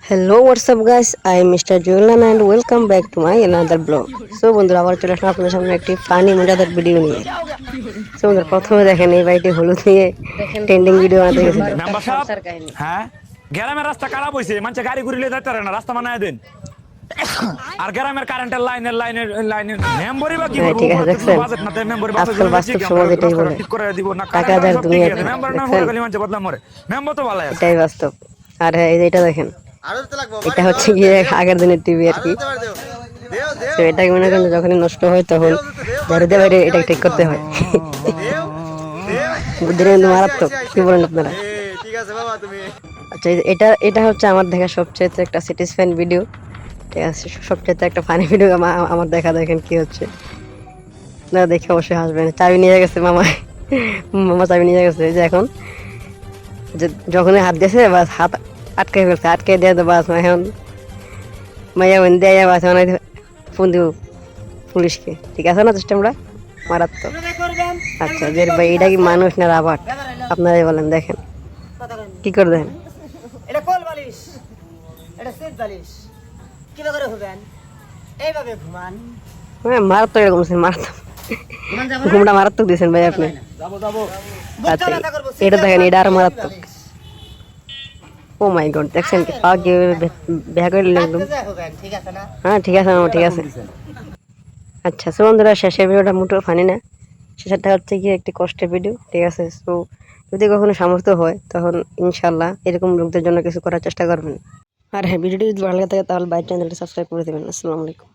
Hello, what's up guys? I am Mr. Julian and welcome back to my another blog. So বন্ধুরা আবার চলে আসলাম আপনাদের সামনে একটি ফানি মজাদার ভিডিও নিয়ে। সো বন্ধুরা প্রথমে দেখেন এই ভাইটি হলুদ নিয়ে ট্রেন্ডিং ভিডিও বানাতে গেছিল। মেম্বার সাহেব হ্যাঁ গ্রামের রাস্তা খারাপ হইছে মানুষ গাড়ি ঘুরিলে যাইতে পারে না রাস্তা বানায় দেন আর গ্রামের কারেন্টের লাইনের মেম্বারই বা কি করব ঠিক আছে দেখছেন বাজেট না তাই মেম্বার আজকাল বাস্তব সমাজ এটাই বলে ঠিক করে দিব না টাকা দেওয়ার দুনিয়া মেম্বার না হলে খালি মানুষ বদলা মরে মেম্বার তো ভালো আছে এটাই বাস্তব। আর হ্যাঁ এই যে এটা দেখেন এটা হচ্ছে গিয়ে আগের দিনের টিভি আর কি। তো এটাকে মনে করেন যখনই নষ্ট হয় তখন বাইরে বাইরে এটা ঠিক করতে হয়। বুদ্ধির কিন্তু মারাত্মক, কি বলেন আপনারা? আচ্ছা এটা এটা হচ্ছে আমার দেখা সবচেয়ে একটা স্যাটিসফাইং ভিডিও, ঠিক আছে, সবচেয়ে একটা ফানি ভিডিও আমার দেখা। দেখেন কি হচ্ছে না, দেখে অবশ্যই হাসবেন। চাবি নিয়ে গেছে মামা, মামা চাবি নিয়ে গেছে। যে এখন যে যখনই হাত দিয়েছে বাস হাত আটকে ফেলছে, আটকে দিয়ে তো বাস এখন মাইয়া বোন দেয় বাস মানে ফোন দিব পুলিশকে। ঠিক আছে না সিস্টেমটা মারাত্মক। আচ্ছা যে ভাই এটা কি মানুষ না রাবার আপনারাই বলেন। দেখেন কি করে দেখেন, এটা কোল বালিশ, এটা সিট বালিশ। কিভাবে করে ঘুমান? এইভাবে ঘুমান। হ্যাঁ মারাত্মক, এরকম মারাত্মক ঘুমটা মারাত্মক দিয়েছেন ভাই আপনি। আচ্ছা এটা দেখেন, এটা আর মারাত্মক। ও মাই গড, দেখছেন কি পা কি ব্যাগ করে একদম। ঠিক আছে না? হ্যাঁ ঠিক আছে মামা, ঠিক আছে। আচ্ছা সো বন্ধুরা শেষের ভিডিওটা মোটেও ফানি না, শেষেরটা হচ্ছে কি একটি কষ্টের ভিডিও, ঠিক আছে। সো যদি কখনো সামর্থ্য হয় তখন ইনশাল্লাহ এরকম লোকদের জন্য কিছু করার চেষ্টা করবেন। আর হ্যাঁ ভিডিওটি যদি ভালো লাগে থাকে তাহলে বাইক চ্যানেলটি সাবস্ক্রাইব করে দেবেন। আসসালামু আলাইকুম।